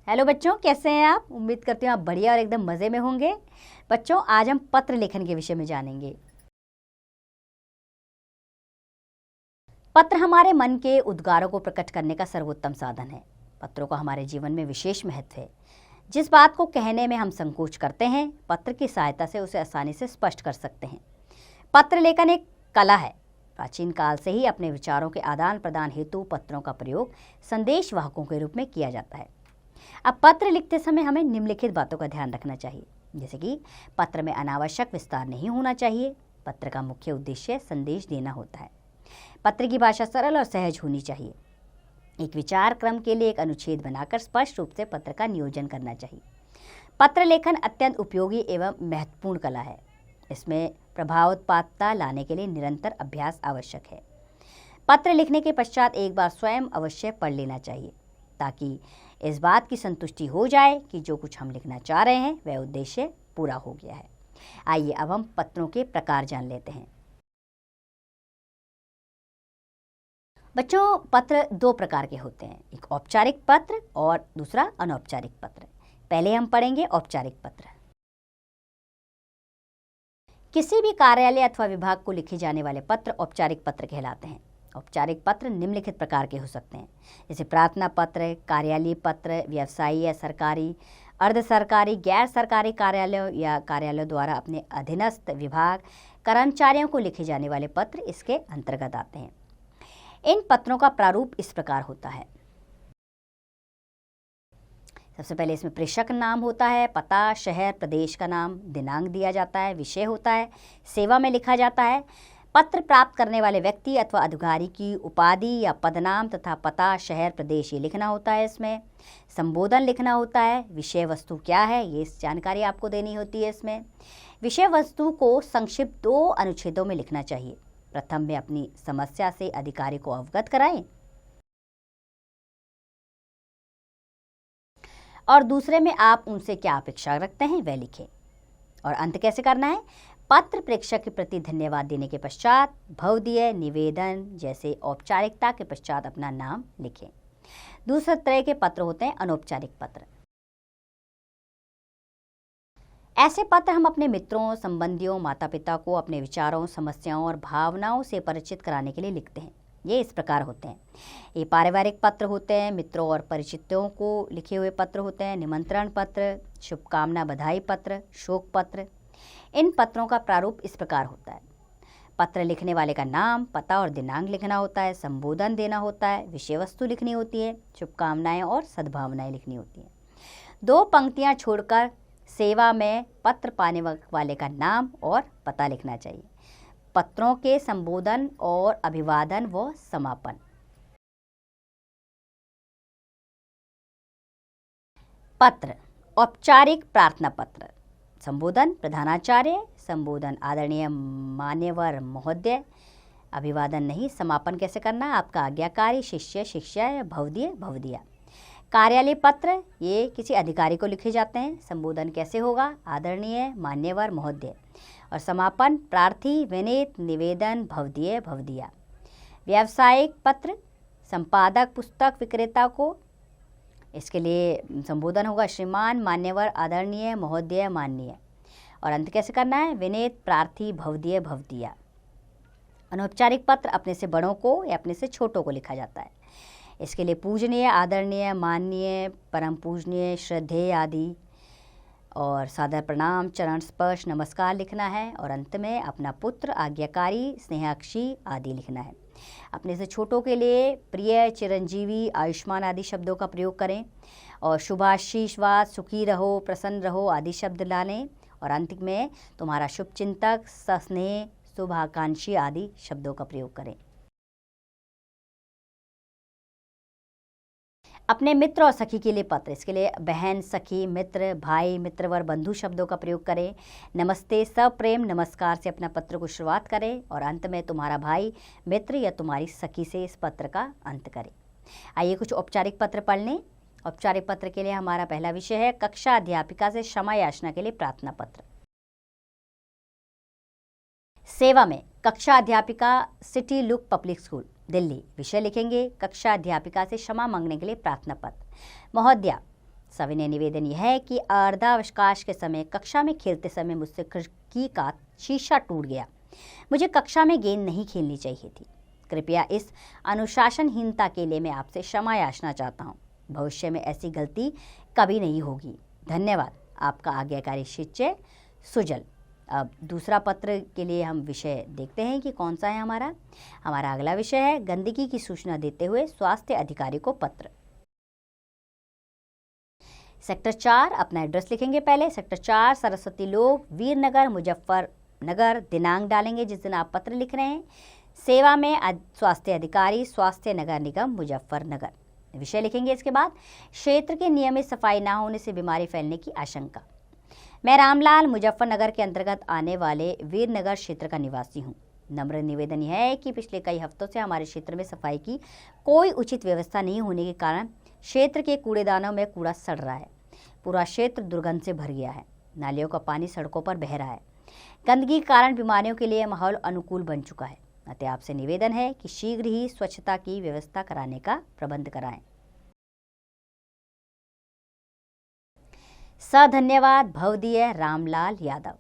Hello बच्चों, कैसे हैं आप? उम्मीद करती हूँ आप बढ़िया और एकदम मज़े में होंगे। बच्चों, आज हम पत्र लेखन के विषय में जानेंगे। पत्र हमारे मन के उद्गारों को प्रकट करने का सर्वोत्तम साधन है। पत्रों का हमारे जीवन में विशेष महत्व है। जिस बात को कहने में हम संकोच करते हैं, पत्र की सहायता से उसे आसानी से स्पष्ट कर सकते हैं। पत्र लेखन एक कला है। प्राचीन काल से ही अपने विचारों के आदान प्रदान हेतु पत्रों का प्रयोग संदेश वाहकों के रूप में किया जाता है। अब पत्र लिखते समय हमें निम्नलिखित बातों का ध्यान रखना चाहिए, जैसे कि पत्र में अनावश्यक विस्तार नहीं होना चाहिए। पत्र का मुख्य उद्देश्य संदेश देना होता है। पत्र की भाषा सरल और सहज होनी चाहिए। एक विचार क्रम के लिए एक अनुच्छेद बनाकर स्पष्ट रूप से पत्र का नियोजन करना चाहिए। पत्र लेखन अत्यंत उपयोगी एवं महत्वपूर्ण कला है। इसमें प्रभावोत्पादकता लाने के लिए निरंतर अभ्यास आवश्यक है। पत्र लिखने के पश्चात एक बार स्वयं अवश्य पढ़ लेना चाहिए, ताकि इस बात की संतुष्टि हो जाए कि जो कुछ हम लिखना चाह रहे हैं वह उद्देश्य पूरा हो गया है। आइए अब हम पत्रों के प्रकार जान लेते हैं। बच्चों, पत्र दो प्रकार के होते हैं, एक औपचारिक पत्र और दूसरा अनौपचारिक पत्र। पहले हम पढ़ेंगे औपचारिक पत्र। किसी भी कार्यालय अथवा विभाग को लिखे जाने वाले पत्र औपचारिक पत्र कहलाते हैं। औपचारिक पत्र निम्नलिखित प्रकार के हो सकते हैं, जैसे प्रार्थना पत्र, कार्यालयीय पत्र, व्यवसायी या सरकारी, अर्ध सरकारी, गैर सरकारी कार्यालयों या कार्यालयों द्वारा अपने अधीनस्थ विभाग कर्मचारियों को लिखे जाने वाले पत्र इसके अंतर्गत आते हैं। इन पत्रों का प्रारूप इस प्रकार होता है। सबसे पहले इसमें प्रेषक नाम होता है, पता, शहर, प्रदेश का नाम, दिनांक दिया जाता है, विषय होता है, सेवा में लिखा जाता है, पत्र प्राप्त करने वाले व्यक्ति अथवा अधिकारी की उपाधि या पदनाम तथा पता, शहर, प्रदेश ये लिखना होता है। इसमें संबोधन लिखना होता है, विषय वस्तु क्या है ये जानकारी आपको देनी होती है। इसमें विषय वस्तु को संक्षिप्त 2 अनुच्छेदों में लिखना चाहिए। प्रथम में अपनी समस्या से अधिकारी को अवगत कराएं और दूसरे में आप उनसे क्या अपेक्षा रखते हैं वह लिखें। और अंत कैसे करना है? पत्र प्रेषक के प्रति धन्यवाद देने के पश्चात भवदीय निवेदन जैसे औपचारिकता के पश्चात अपना नाम लिखें। दूसरे तरह के पत्र होते हैं अनौपचारिक पत्र। ऐसे पत्र हम अपने मित्रों, संबंधियों, माता पिता को अपने विचारों, समस्याओं और भावनाओं से परिचित कराने के लिए लिखते हैं। ये इस प्रकार होते हैं। ये पारिवारिक पत्र होते हैं, मित्रों और परिचितों को लिखे हुए पत्र होते हैं, निमंत्रण पत्र, शुभकामना बधाई पत्र, शोक पत्र। इन पत्रों का प्रारूप इस प्रकार होता है। पत्र लिखने वाले का नाम, पता और दिनांक लिखना होता है, संबोधन देना होता है, विषय वस्तु लिखनी होती है, शुभकामनाएं और सद्भावनाएं लिखनी होती हैं। 2 पंक्तियां छोड़कर सेवा में पत्र पाने वाले का नाम और पता लिखना चाहिए। पत्रों के संबोधन और अभिवादन व समापन। पत्र औपचारिक प्रार्थना पत्र। संबोधन प्रधानाचार्य, संबोधन आदरणीय मान्यवर महोदय, अभिवादन नहीं। समापन कैसे करना? आपका आज्ञाकारी, शिष्य, शिष्या या भवदीय, भवदिया। कार्यालय पत्र ये किसी अधिकारी को लिखे जाते हैं। संबोधन कैसे होगा? आदरणीय, मान्यवर, महोदय। और समापन प्रार्थी, विनीत, निवेदन, भवदीय, भवदिया। व्यावसायिक पत्र संपादक, पुस्तक विक्रेता को, इसके लिए संबोधन होगा श्रीमान, मान्यवर, आदरणीय, महोदय, माननीय। और अंत कैसे करना है? विनीत, प्रार्थी, भवदीय, भवदिया। अनौपचारिक पत्र अपने से बड़ों को या अपने से छोटों को लिखा जाता है। इसके लिए पूजनीय, आदरणीय, माननीय, परम पूजनीय, श्रद्धेय आदि और सादर प्रणाम, चरण स्पर्श, नमस्कार लिखना है। और अंत में अपना पुत्र, आज्ञाकारी, स्नेहाक्षी आदि लिखना है। अपने से छोटों के लिए प्रिय, चिरंजीवी, आयुष्मान आदि शब्दों का प्रयोग करें और शुभाशीषवाद, सुखी रहो, प्रसन्न रहो आदि शब्द डालें। और अंत में तुम्हारा शुभ चिंतक, सस्नेह, शुभाकांक्षी आदि शब्दों का प्रयोग करें। अपने मित्र और सखी के लिए पत्र, इसके लिए बहन, सखी, मित्र, भाई, मित्रवर, बंधु शब्दों का प्रयोग करें। नमस्ते, सप्रेम नमस्कार से अपना पत्र को शुरुआत करें और अंत में तुम्हारा भाई, मित्र या तुम्हारी सखी से इस पत्र का अंत करें। आइए कुछ औपचारिक पत्र पढ़ लें। औपचारिक पत्र के लिए हमारा पहला विषय है कक्षा अध्यापिका से क्षमा याचना के लिए प्रार्थना पत्र। सेवा में कक्षा अध्यापिका, city look public school, Delhi. विषय लिखेंगे कक्षा अध्यापिका से क्षमा मांगने के लिए प्रार्थना पत्र। महोदया, सविनय निवेदन यह है कि अर्धावकाश के समय कक्षा में खेलते समय मुझसे खिड़की का शीशा टूट गया। मुझे कक्षा में गेंद नहीं खेलनी चाहिए थी। कृपया इस अनुशासनहीनता के लिए मैं आपसे क्षमा याचना चाहता हूँ। भविष्य में ऐसी गलती कभी नहीं होगी। धन्यवाद। आपका आज्ञाकारी शिष्य सुजल। अब दूसरा पत्र के लिए हम विषय देखते हैं कि कौन सा है हमारा अगला विषय है गंदगी की सूचना देते हुए स्वास्थ्य अधिकारी को पत्र। सेक्टर 4 अपना एड्रेस लिखेंगे। पहले सेक्टर 4 सरस्वती लोग वीरनगर मुजफ्फरनगर दिनांक डालेंगे जिस दिन आप पत्र लिख रहे हैं। सेवा में स्वास्थ्य अधिकारी स्वास्थ्य नगर निगम मुजफ्फरनगर। विषय लिखेंगे। इसके बाद क्षेत्र के नियमित सफाई न होने से बीमारी फैलने की आशंका। मैं रामलाल मुजफ्फरनगर के अंतर्गत आने वाले वीरनगर क्षेत्र का निवासी हूँ। नम्र निवेदन यह है कि पिछले कई हफ्तों से हमारे क्षेत्र में सफाई की कोई उचित व्यवस्था नहीं होने के कारण क्षेत्र के कूड़ेदानों में कूड़ा सड़ रहा है। पूरा क्षेत्र दुर्गंध से भर गया है। नालियों का पानी सड़कों पर बह रहा है। गंदगी के कारण बीमारियों के लिए माहौल अनुकूल बन चुका है। अतः आपसे निवेदन है कि शीघ्र ही स्वच्छता की व्यवस्था कराने का प्रबंध कराएं। धन्यवाद भवदीय रामलाल यादव।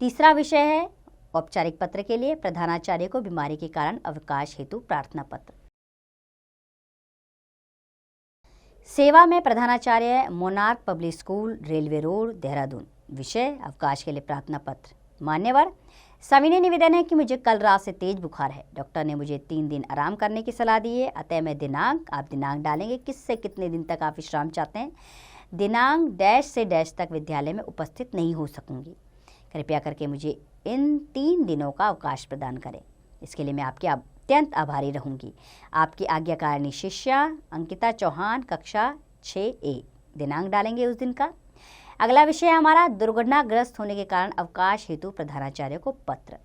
तीसरा विषय है औपचारिक पत्र के लिए प्रधानाचार्य को बीमारी के कारण अवकाश हेतु प्रार्थना पत्र। सेवा में प्रधानाचार्य monarch public school railway road Dehradun. विषय अवकाश के लिए प्रार्थना पत्र। मान्यवर, सविनय निवेदन है कि मुझे कल रात से तेज बुखार है। डॉक्टर ने मुझे 3 दिन आराम करने की सलाह दी है। अतः मैं आप दिनांक डालेंगे किससे कितने दिन तक आप विश्राम चाहते हैं। दिनांक डैश से डैश तक विद्यालय में उपस्थित नहीं हो सकूंगी। कृपया करके मुझे इन 3 दिनों का अवकाश प्रदान करें। इसके लिए मैं आपकी अत्यंत आभारी रहूंगी। आपकी आज्ञाकारिणी शिष्या अंकिता चौहान कक्षा 6A। दिनांक डालेंगे उस दिन का। अगला विषय हमारा दुर्घटनाग्रस्त होने के कारण अवकाश हेतु प्रधानाचार्य को पत्र।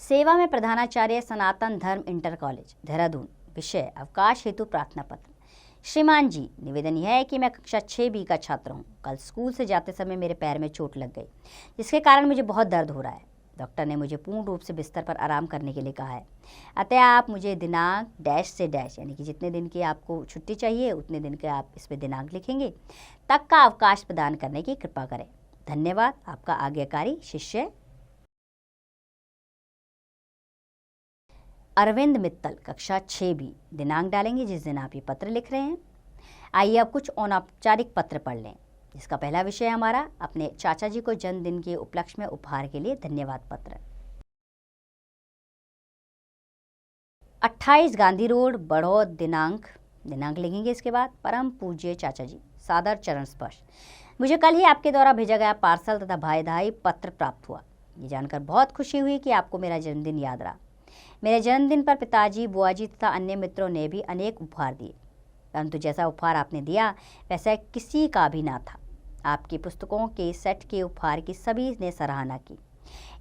सेवा में प्रधानाचार्य सनातन धर्म इंटर कॉलेज देहरादून। विषय अवकाश हेतु प्रार्थना पत्र। श्रीमान जी, निवेदन यह है कि मैं कक्षा 6B का छात्र हूँ। कल स्कूल से जाते समय मेरे पैर में चोट लग गई जिसके कारण मुझे बहुत दर्द हो रहा है। डॉक्टर ने मुझे पूर्ण रूप से बिस्तर पर आराम करने के लिए कहा है। अतः आप मुझे दिनांक डैश से डैश यानी कि जितने दिन की आपको छुट्टी चाहिए उतने दिन के आप इस पर दिनांक लिखेंगे तक का अवकाश प्रदान करने की कृपा करें। धन्यवाद। आपका आज्ञाकारी शिष्य अरविंद मित्तल कक्षा 6B। दिनांक डालेंगे जिस दिन आप ये पत्र लिख रहे हैं। आइए अब कुछ अनौपचारिक पत्र पढ़ लें। जिसका पहला विषय हमारा अपने चाचा जी को जन्मदिन के उपलक्ष्य में उपहार के लिए धन्यवाद पत्र। 28 गांधी रोड बड़ौद। दिनांक लिखेंगे। इसके बाद परम पूज्य चाचा जी सादर चरण स्पर्श। मुझे कल ही आपके द्वारा भेजा गया पार्सल तथा भाईधाई पत्र प्राप्त हुआ। ये जानकर बहुत खुशी हुई कि आपको मेरा जन्मदिन याद रहा। मेरे जन्मदिन पर पिताजी बुआजी तथा अन्य मित्रों ने भी अनेक उपहार दिए, परंतु जैसा उपहार आपने दिया वैसा किसी का भी ना था। आपकी पुस्तकों के सेट के उपहार की सभी ने सराहना की।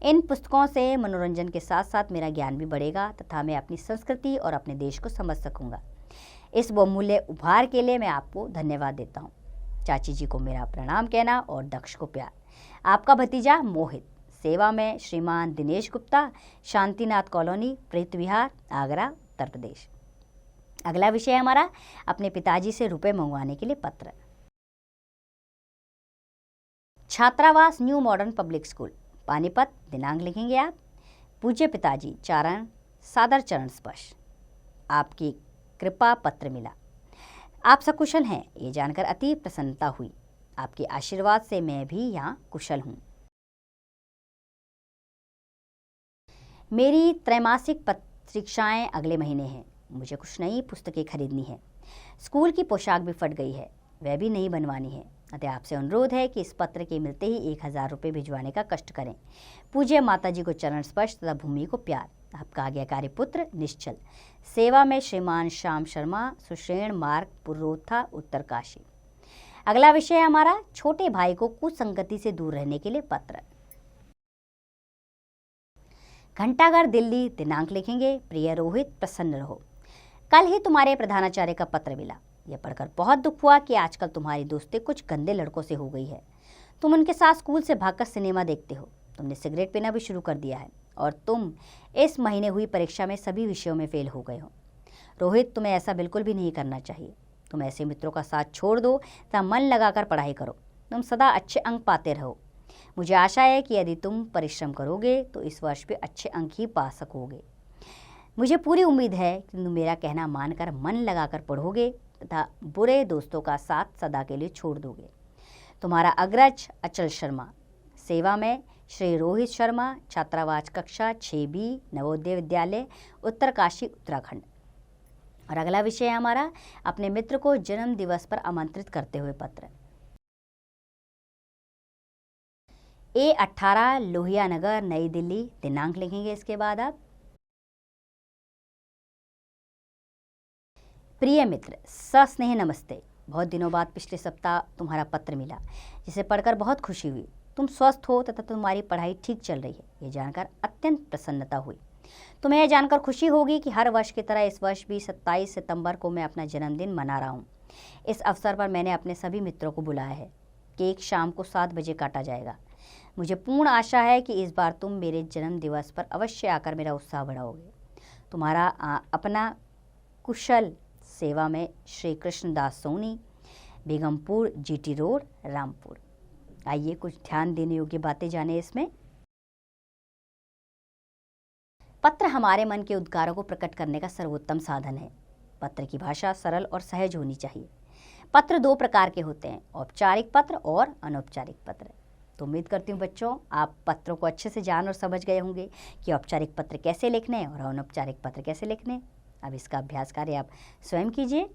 इन पुस्तकों से मनोरंजन के साथ साथ मेरा ज्ञान भी बढ़ेगा तथा मैं अपनी संस्कृति और अपने देश को समझ सकूंगा। इस बहुमूल्य उपहार के लिए मैं आपको धन्यवाद देता हूँ। चाची जी को मेरा प्रणाम कहना और दक्ष को प्यार। आपका भतीजा मोहित। सेवा में श्रीमान दिनेश गुप्ता, शांतिनाथ कॉलोनी, प्रीत विहार, आगरा, उत्तर प्रदेश। अगला विषय हमारा अपने पिताजी से रुपए मंगवाने के लिए पत्र। छात्रावास new modern public school Panipat. दिनांक लिखेंगे आप। पूज्य पिताजी चारण सादर चरण स्पर्श। आपकी कृपा पत्र मिला। आप सकुशल हैं ये जानकर अति प्रसन्नता हुई। आपके आशीर्वाद से मैं भी यहाँ कुशल हूँ। मेरी त्रैमासिक परीक्षाएं अगले महीने हैं। मुझे कुछ नई पुस्तकें खरीदनी है। स्कूल की पोशाक भी फट गई है, वह भी नई बनवानी है। अतः आपसे अनुरोध है कि इस पत्र के मिलते ही 1000 रुपये भिजवाने का कष्ट करें। पूज्य माताजी को चरण स्पर्श तथा भूमि को प्यार। आपका आज्ञाकारी पुत्र निश्चल। सेवा में श्रीमान श्याम शर्मा, सुषेण मार्ग, पुरोथा, उत्तरकाशी। अगला विषय हमारा छोटे भाई को कुसंगति से दूर रहने के लिए पत्र। घंटाघर दिल्ली। दिनांक लिखेंगे। प्रिय रोहित, प्रसन्न रहो। कल ही तुम्हारे प्रधानाचार्य का पत्र मिला। यह पढ़कर बहुत दुख हुआ कि आजकल तुम्हारी दोस्ती कुछ गंदे लड़कों से हो गई है। तुम उनके साथ स्कूल से भागकर सिनेमा देखते हो। तुमने सिगरेट पीना भी शुरू कर दिया है और तुम इस महीने हुई परीक्षा में सभी विषयों में फेल हो गए हो। रोहित, तुम्हें ऐसा बिल्कुल भी नहीं करना चाहिए। तुम ऐसे मित्रों का साथ छोड़ दो तथा मन लगाकर पढ़ाई करो। तुम सदा अच्छे अंक पाते रहो। मुझे आशा है कि यदि तुम परिश्रम करोगे तो इस वर्ष भी अच्छे अंक ही पा सकोगे। मुझे पूरी उम्मीद है कि तुम मेरा कहना मानकर मन लगाकर पढ़ोगे तथा बुरे दोस्तों का साथ सदा के लिए छोड़ दोगे। तुम्हारा अग्रज अचल शर्मा। सेवा में श्री रोहित शर्मा, छात्रावास कक्षा 6B, नवोदय विद्यालय, उत्तरकाशी, उत्तराखंड। और अगला विषय है हमारा अपने मित्र को जन्म दिवस पर आमंत्रित करते हुए पत्र। A18, लोहिया नगर, नई दिल्ली। दिनांक लिखेंगे इसके बाद आप। प्रिय मित्र, सस्नेह नमस्ते। बहुत दिनों बाद पिछले सप्ताह तुम्हारा पत्र मिला, जिसे पढ़कर बहुत खुशी हुई। तुम स्वस्थ हो तथा तुम्हारी पढ़ाई ठीक चल रही है, ये जानकर अत्यंत प्रसन्नता हुई। तुम्हें यह जानकर खुशी होगी कि हर वर्ष की तरह इस वर्ष भी 27 सितंबर को मैं अपना जन्मदिन मना रहा हूँ। इस अवसर पर मैंने अपने सभी मित्रों को बुलाया है। केक शाम को 7 बजे काटा जाएगा। मुझे पूर्ण आशा है कि इस बार तुम मेरे जन्म दिवस पर अवश्य आकर मेरा उत्साह बढ़ाओगे। तुम्हारा अपना कुशल। सेवा में श्री कृष्णदास सोनी, बेगमपुर, GT रोड, रामपुर। आइए कुछ ध्यान देने योग्य बातें जाने इसमें। पत्र हमारे मन के उद्गारों को प्रकट करने का सर्वोत्तम साधन है। पत्र की भाषा सरल और सहज होनी चाहिए। पत्र 2 प्रकार के होते हैं, औपचारिक पत्र और अनौपचारिक पत्र। तो उम्मीद करती हूँ बच्चों आप पत्रों को अच्छे से जान और समझ गए होंगे कि औपचारिक पत्र कैसे लिखने हैं और अनौपचारिक पत्र कैसे लिखने हैं। अब इसका अभ्यास कार्य आप स्वयं कीजिए।